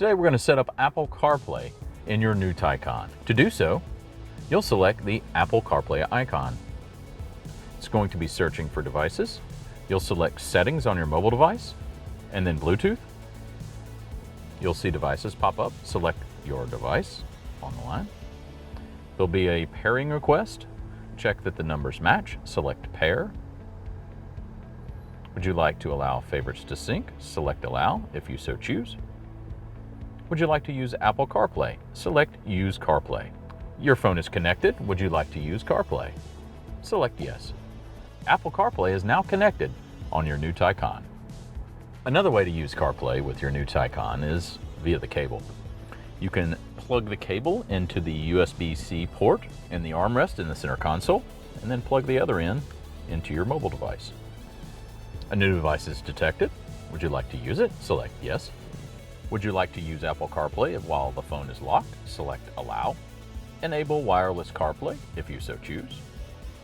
Today we're going to set up Apple CarPlay in your new Taycan. To do so, you'll select the Apple CarPlay icon. It's going to be searching for devices. You'll select Settings on your mobile device, and then Bluetooth. You'll see devices pop up. Select your device on the line. There'll be a pairing request. Check that the numbers match. Select Pair. Would you like to allow favorites to sync? Select Allow if you so choose. Would you like to use Apple CarPlay? Select Use CarPlay. Your phone is connected. Would you like to use CarPlay? Select Yes. Apple CarPlay is now connected on your new Taycan. Another way to use CarPlay with your new Taycan is via the cable. You can plug the cable into the USB-C port in the armrest in the center console, and then plug the other end into your mobile device. A new device is detected. Would you like to use it? Select Yes. Would you like to use Apple CarPlay while the phone is locked? Select Allow. Enable wireless CarPlay if you so choose.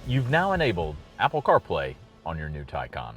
You've now enabled Apple CarPlay on your new Taycan.